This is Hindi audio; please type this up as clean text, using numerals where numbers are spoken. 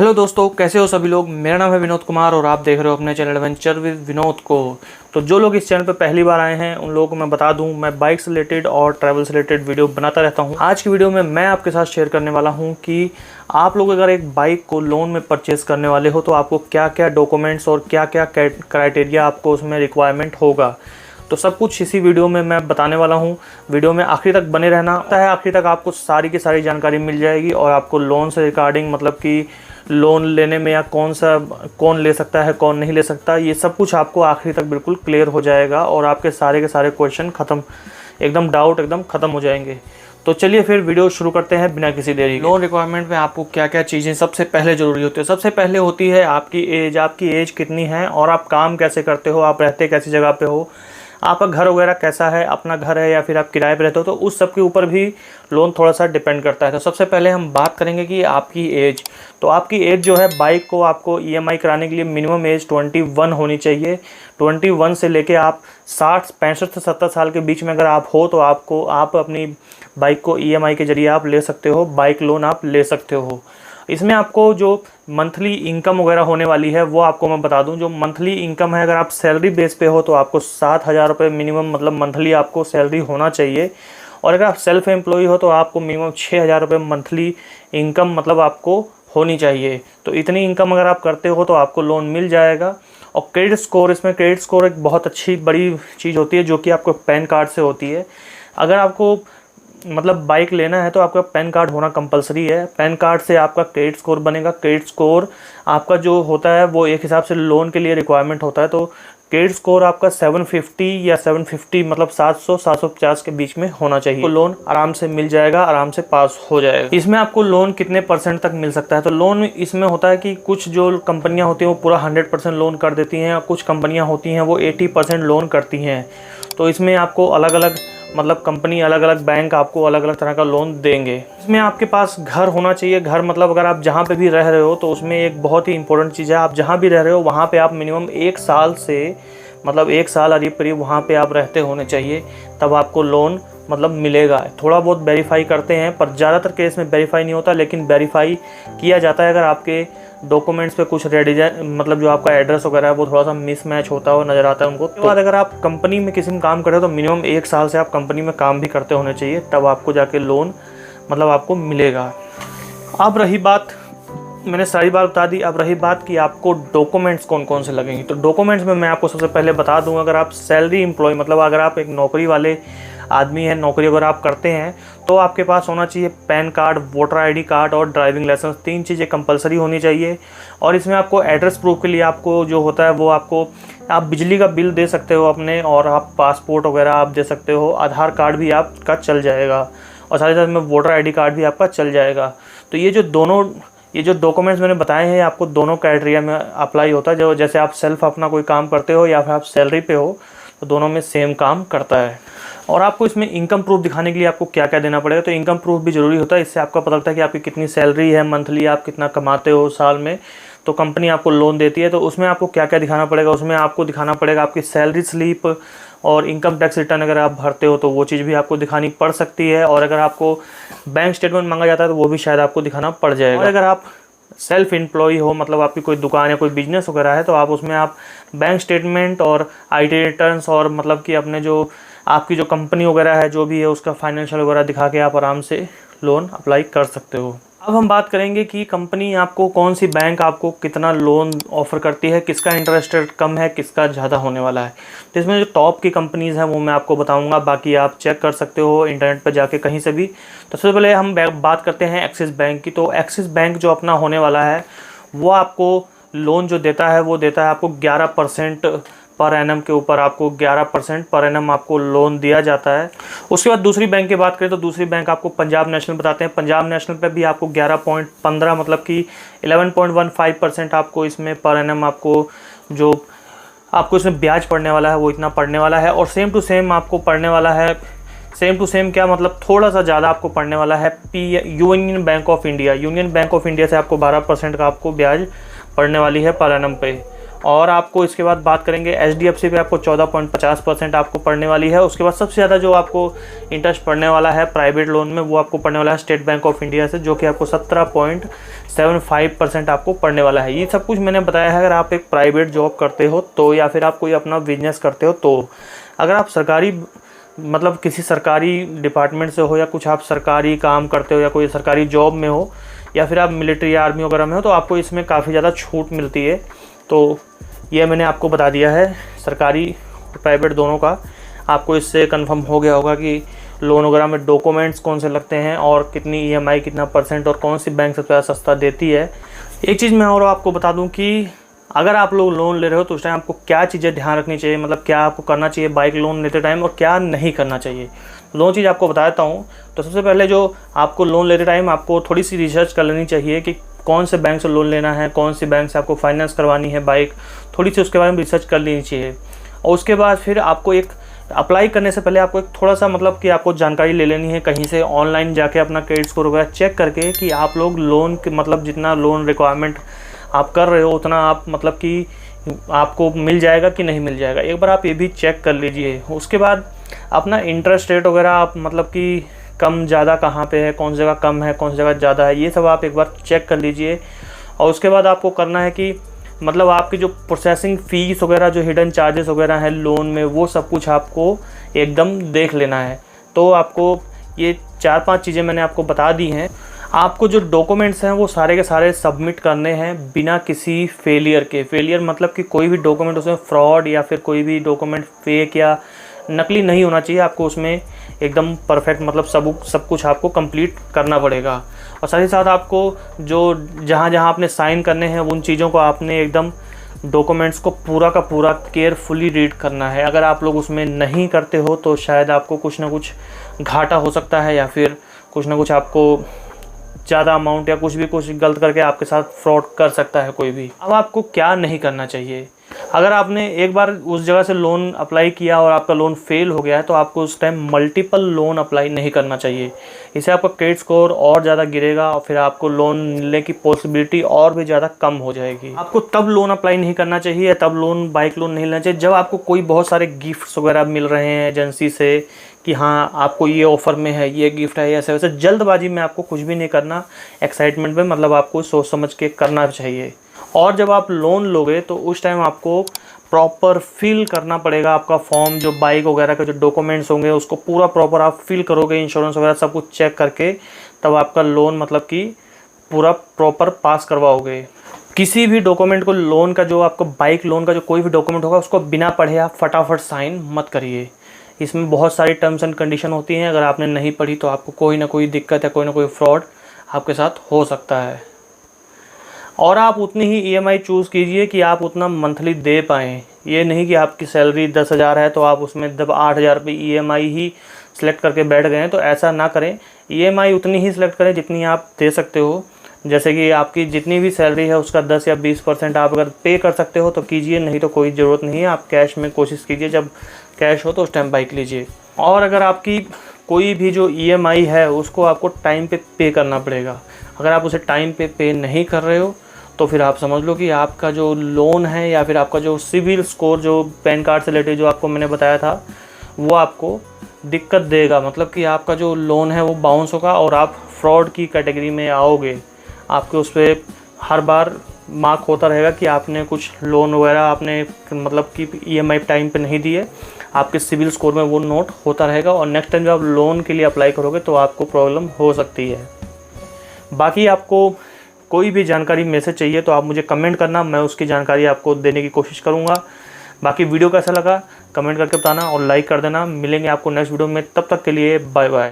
हेलो दोस्तों, कैसे हो सभी लोग। मेरा नाम है विनोद कुमार और आप देख रहे हो अपने चैनल एडवेंचर विद विनोद को। तो जो लोग इस चैनल पर पहली बार आए हैं उन लोगों को मैं बता दूं, मैं बाइक से रिलेटेड और ट्रैवल से रिलेटेड वीडियो बनाता रहता हूं। आज की वीडियो में मैं आपके साथ शेयर करने वाला हूं कि आप लोग अगर एक बाइक को लोन में परचेज़ करने वाले हो तो आपको क्या क्या डॉक्यूमेंट्स और क्या क्या क्राइटेरिया आपको उसमें रिक्वायरमेंट होगा। तो सब कुछ इसी वीडियो में मैं बताने वाला हूं। वीडियो में आखिरी तक बने रहना है। आखिरी तक आपको सारी की सारी जानकारी मिल जाएगी और आपको लोन से रिगार्डिंग मतलब कि लोन लेने में या कौन ले सकता है कौन नहीं ले सकता, ये सब कुछ आपको आखिरी तक बिल्कुल क्लियर हो जाएगा और आपके सारे के सारे क्वेश्चन खत्म, एकदम डाउट एकदम ख़त्म हो जाएंगे। तो चलिए फिर वीडियो शुरू करते हैं बिना किसी देरी के। लोन रिक्वायरमेंट में आपको क्या क्या चीज़ें सबसे पहले ज़रूरी होती है। सबसे पहले होती है आपकी एज कितनी है और आप काम कैसे करते हो, आप रहते कैसी जगह पे हो, आपका घर वगैरह कैसा है, अपना घर है या फिर आप किराए पे रहते हो, तो उस सब के ऊपर भी लोन थोड़ा सा डिपेंड करता है। तो सबसे पहले हम बात करेंगे कि आपकी एज। तो आपकी एज जो है, बाइक को आपको ईएमआई कराने के लिए मिनिमम एज 21 होनी चाहिए। 21 से लेके आप 65 से 70 साल के बीच में अगर आप हो तो आप अपनी बाइक को ईएमआई के जरिए आप ले सकते हो, बाइक लोन आप ले सकते हो। इसमें आपको जो मंथली इनकम वगैरह होने वाली है वो आपको मैं बता दूं। जो मंथली इनकम है, अगर आप सैलरी बेस पे हो तो आपको 7,000 रुपये मिनिमम मतलब मंथली आपको सैलरी होना चाहिए। और अगर आप सेल्फ एम्प्लॉय हो तो आपको मिनिमम 6,000 रुपये मंथली इनकम मतलब आपको होनी चाहिए। तो इतनी इनकम अगर आप करते हो तो आपको लोन मिल जाएगा। और क्रेडिट स्कोर, इसमें क्रेडिट स्कोर एक बहुत अच्छी बड़ी चीज़ होती है जो कि आपको पैन कार्ड से होती है। अगर आपको मतलब बाइक लेना है तो आपका पैन कार्ड होना कंपलसरी है। पैन कार्ड से आपका क्रेडिट स्कोर बनेगा। क्रेडिट स्कोर आपका जो होता है वो एक हिसाब से लोन के लिए रिक्वायरमेंट होता है। तो क्रेडिट स्कोर आपका 750 या 750 मतलब 700-750 के बीच में होना चाहिए। तो लोन आराम से मिल जाएगा, आराम से पास हो जाएगा। इसमें आपको लोन कितने % तक मिल सकता है। तो लोन इसमें होता है कि कुछ जो कंपनियां होती हैं वो पूरा 100% लोन कर देती हैं और कुछ कंपनियां होती हैं वो 80% लोन करती हैं। तो इसमें आपको अलग अलग मतलब कंपनी, अलग अलग बैंक आपको अलग अलग तरह का लोन देंगे। इसमें आपके पास घर होना चाहिए। घर मतलब अगर आप जहाँ पे भी रह रहे हो तो उसमें एक बहुत ही इंपॉर्टेंट चीज़ है, आप जहाँ भी रह रहे हो वहाँ पे आप मिनिमम 1 साल से मतलब 1 साल करीब वहाँ पे आप रहते होने चाहिए, तब आपको लोन मतलब मिलेगा। थोड़ा बहुत वेरीफाई करते हैं पर ज़्यादातर केस में वेरीफाई नहीं होता, लेकिन वेरीफाई किया जाता है अगर आपके डॉक्यूमेंट्स पे कुछ मतलब जो आपका एड्रेस वगैरह है वो थोड़ा सा मिसमैच होता हो नज़र आता है उनको। तो बाद अगर आप कंपनी में किसी में काम कर रहे हो तो मिनिमम 1 साल से आप कंपनी में काम भी करते होने चाहिए, तब आपको जाके लोन मतलब आपको मिलेगा। अब रही बात, मैंने सारी बात बता दी। अब रही बात कि आपको डॉक्यूमेंट्स कौन कौन से लगेंगे। तो डॉक्यूमेंट्स में मैं आपको सबसे पहले बता दूं, अगर आप सैलरी एम्प्लॉय मतलब अगर आप एक नौकरी वाले आदमी हैं, नौकरी अगर आप करते हैं तो आपके पास होना चाहिए pan card, voter ID card और ड्राइविंग लाइसेंस। 3 चीज़ें कंपलसरी होनी चाहिए। और इसमें आपको एड्रेस प्रूफ के लिए आपको जो होता है वो आपको आप बिजली का बिल दे सकते हो अपने, और आप पासपोर्ट वगैरह आप दे सकते हो। आधार कार्ड भी आपका चल जाएगा और साथ ही साथ में वोटर आईडी कार्ड भी आपका चल जाएगा। तो ये जो डॉक्यूमेंट्स मैंने बताए हैं आपको दोनों क्राइटेरिया में अप्लाई होता है। जो जैसे आप सेल्फ अपना कोई काम करते हो या फिर आप सैलरी पे हो तो दोनों में सेम काम करता है। और आपको इसमें इनकम प्रूफ दिखाने के लिए आपको क्या क्या देना पड़ेगा। तो इनकम प्रूफ भी ज़रूरी होता है। इससे आपका पता लगता है कि आपकी कितनी सैलरी है मंथली, आप कितना कमाते हो साल में। तो कंपनी आपको लोन देती है तो उसमें आपको क्या क्या दिखाना पड़ेगा। उसमें आपको दिखाना पड़ेगा आपकी सैलरी स्लिप और इनकम टैक्स रिटर्न अगर आप भरते हो तो वो चीज़ भी आपको दिखानी पड़ सकती है। और अगर आपको बैंक स्टेटमेंट मांगा जाता है तो वो भी शायद आपको दिखाना पड़ जाएगा। और अगर आप सेल्फ एम्प्लॉय हो मतलब आपकी कोई दुकान या कोई बिजनेस वगैरह है तो आप उसमें आप बैंक स्टेटमेंट और आईटी रिटर्न्स और मतलब कि अपने जो आपकी जो कंपनी वगैरह है जो भी है उसका फाइनेंशियल वगैरह दिखा के आप आराम से लोन अप्लाई कर सकते हो। अब हम बात करेंगे कि कंपनी आपको कौन सी बैंक आपको कितना लोन ऑफ़र करती है, किसका इंटरेस्ट रेट कम है, किसका ज़्यादा होने वाला है। तो इसमें जो टॉप की कंपनीज़ हैं वो मैं आपको बताऊंगा, बाकी आप चेक कर सकते हो इंटरनेट पर जाके कहीं से भी। तो सबसे पहले हम बात करते हैं एक्सिस बैंक की। तो एक्सिस बैंक जो अपना होने वाला है वो आपको लोन जो देता है वो देता है आपको 11% पर एनम के ऊपर, आपको 11% पर एनम आपको लोन दिया जाता है। उसके बाद दूसरी बैंक की बात करें तो दूसरी बैंक आपको पंजाब नेशनल बताते हैं। पंजाब नेशनल पे भी आपको 11.15 मतलब कि 11.15% आपको इसमें पर एनम आपको इसमें ब्याज पड़ने वाला है, वो इतना पड़ने वाला है। और सेम टू सेम आपको पड़ने वाला है, सेम टू सेम क्या मतलब थोड़ा सा ज़्यादा आपको पड़ने वाला है union bank of India. Union bank of India से आपको 12% का आपको ब्याज पड़ने वाली है पर एनम पे। और आपको इसके बाद बात करेंगे HDFC पे आपको 14.50% आपको पड़ने वाली है। उसके बाद सबसे ज़्यादा जो आपको इंटरेस्ट पड़ने वाला है प्राइवेट लोन में वो आपको पड़ने वाला है स्टेट बैंक ऑफ इंडिया से, जो कि आपको 17.75% आपको पड़ने वाला है। ये सब कुछ मैंने बताया है अगर आप एक प्राइवेट जॉब करते हो तो, या फिर आप कोई अपना बिजनेस करते हो तो। अगर आप सरकारी मतलब किसी सरकारी डिपार्टमेंट से हो, या कुछ आप सरकारी काम करते हो, या कोई सरकारी जॉब में हो, या फिर आप मिलिट्री आर्मी वगैरह में हो, तो आपको इसमें काफ़ी ज़्यादा छूट मिलती है। तो ये मैंने आपको बता दिया है सरकारी और प्राइवेट दोनों का। आपको इससे कंफर्म हो गया होगा कि लोन वगैरह में डॉक्यूमेंट्स कौन से लगते हैं और कितनी EMI कितना % और कौन सी बैंक सबसे ज़्यादा सस्ता देती है। एक चीज़ मैं और आपको बता दूं कि अगर आप लोग लोन ले रहे हो तो उस टाइम आपको क्या चीज़ें ध्यान रखनी चाहिए, मतलब क्या आपको करना चाहिए बाइक लोन लेते टाइम और क्या नहीं करना चाहिए। दोनों चीज़ आपको बता देता हूँ। तो सबसे पहले जो आपको लोन लेते टाइम आपको थोड़ी सी रिसर्च कर लेनी चाहिए कि कौन से बैंक से लोन लेना है, कौन सी बैंक से आपको फाइनेंस करवानी है बाइक, थोड़ी सी उसके बारे में रिसर्च कर लेनी चाहिए। और उसके बाद फिर आपको एक अप्लाई करने से पहले आपको एक थोड़ा सा मतलब कि आपको जानकारी ले लेनी है कहीं से, ऑनलाइन जाके अपना क्रेडिट स्कोर वगैरह चेक करके कि आप लोग लोन के मतलब जितना लोन रिक्वायरमेंट आप कर रहे हो उतना आप मतलब कि आपको मिल जाएगा कि नहीं मिल जाएगा, एक बार आप ये भी चेक कर लीजिए। उसके बाद अपना इंटरेस्ट रेट वगैरह आप मतलब कि कम ज़्यादा कहाँ पे है, कौन सी जगह कम है, कौन सी जगह ज़्यादा है, ये सब आप एक बार चेक कर लीजिए। और उसके बाद आपको करना है कि मतलब आपकी जो प्रोसेसिंग फ़ीस वगैरह, जो हिडन चार्जेस वगैरह हैं लोन में, वो सब कुछ आपको एकदम देख लेना है। तो आपको ये 4-5 चीज़ें मैंने आपको बता दी हैं। आपको जो डॉक्यूमेंट्स हैं वो सारे के सारे सबमिट करने हैं बिना किसी फेलियर के। फेलियर मतलब कि कोई भी डॉक्यूमेंट उसमें फ्रॉड या फिर कोई भी डॉक्यूमेंट फेक या नकली नहीं होना चाहिए। आपको उसमें एकदम परफेक्ट मतलब सब कुछ आपको कंप्लीट करना पड़ेगा। और साथ ही साथ आपको जो जहाँ जहाँ आपने साइन करने हैं उन चीज़ों को आपने एकदम डॉक्यूमेंट्स को पूरा का पूरा केयरफुली रीड करना है। अगर आप लोग उसमें नहीं करते हो तो शायद आपको कुछ ना कुछ घाटा हो सकता है, या फिर कुछ ना कुछ आपको ज़्यादा अमाउंट या कुछ गलत करके आपके साथ फ्रॉड कर सकता है कोई भी। अब आपको क्या नहीं करना चाहिए, अगर आपने एक बार उस जगह से लोन अप्लाई किया और आपका लोन फेल हो गया है तो आपको उस टाइम मल्टीपल लोन अप्लाई नहीं करना चाहिए। इससे आपका क्रेडिट स्कोर और ज़्यादा गिरेगा और फिर आपको लोन मिलने की पॉसिबिलिटी और भी ज़्यादा कम हो जाएगी। आपको तब लोन अप्लाई नहीं करना चाहिए, तब लोन बाइक लोन नहीं लेना चाहिए जब आपको कोई बहुत सारे गिफ्ट्स वगैरह मिल रहे हैं एजेंसी से कि हाँ आपको ये ऑफ़र में है, ये गिफ्ट है, ऐसे वैसे जल्दबाजी में आपको कुछ भी नहीं करना। एक्साइटमेंट में मतलब आपको सोच समझ के करना चाहिए। और जब आप लोन लोगे तो उस टाइम आपको प्रॉपर फिल करना पड़ेगा आपका फॉर्म, जो बाइक वगैरह के जो डॉक्यूमेंट्स होंगे उसको पूरा प्रॉपर आप फिल करोगे, इंश्योरेंस वगैरह सब कुछ चेक करके, तब आपका लोन मतलब कि पूरा प्रॉपर पास करवाओगे। किसी भी डॉक्यूमेंट को लोन का, जो आपको बाइक लोन का जो कोई भी डॉक्यूमेंट होगा उसको बिना पढ़े आप फटाफट साइन मत करिए। इसमें बहुत सारी टर्म्स एंड कंडीशन होती हैं, अगर आपने नहीं पढ़ी तो आपको कोई ना कोई दिक्कत या कोई ना कोई फ्रॉड आपके साथ हो सकता है। और आप उतनी ही EMI चूज़ कीजिए कि आप उतना मंथली दे पाएँ। ये नहीं कि आपकी सैलरी 10,000 है तो आप उसमें जब 8,000 रुपये EMI ही सिलेक्ट करके बैठ गए हैं, तो ऐसा ना करें। EMI उतनी ही सिलेक्ट करें जितनी आप दे सकते हो। जैसे कि आपकी जितनी भी सैलरी है उसका 10 या 20% आप अगर पे कर सकते हो तो कीजिए, नहीं तो कोई ज़रूरत नहीं है। आप कैश में कोशिश कीजिए, जब कैश हो तो उस टाइम बाइक लीजिए। और अगर आपकी कोई भी जो EMI है उसको आपको टाइम पे करना पड़ेगा। अगर आप उसे टाइम पे नहीं कर रहे हो तो फिर आप समझ लो कि आपका जो लोन है या फिर आपका जो सिविल स्कोर, जो पैन कार्ड से रिलेटेड जो आपको मैंने बताया था, वो आपको दिक्कत देगा। मतलब कि आपका जो लोन है वो बाउंस होगा और आप फ्रॉड की कैटेगरी में आओगे। आपके उस पर हर बार मार्क होता रहेगा कि आपने कुछ लोन वगैरह आपने मतलब कि EMI टाइम पे नहीं दिए, आपके सिविल स्कोर में वो नोट होता रहेगा। और नेक्स्ट टाइम जब आप लोन के लिए अप्लाई करोगे तो आपको प्रॉब्लम हो सकती है। बाकी आपको कोई भी जानकारी मेरे से चाहिए तो आप मुझे कमेंट करना, मैं उसकी जानकारी आपको देने की कोशिश करूँगा। बाकी वीडियो कैसा लगा कमेंट करके बताना और लाइक कर देना। मिलेंगे आपको नेक्स्ट वीडियो में, तब तक के लिए बाय बाय।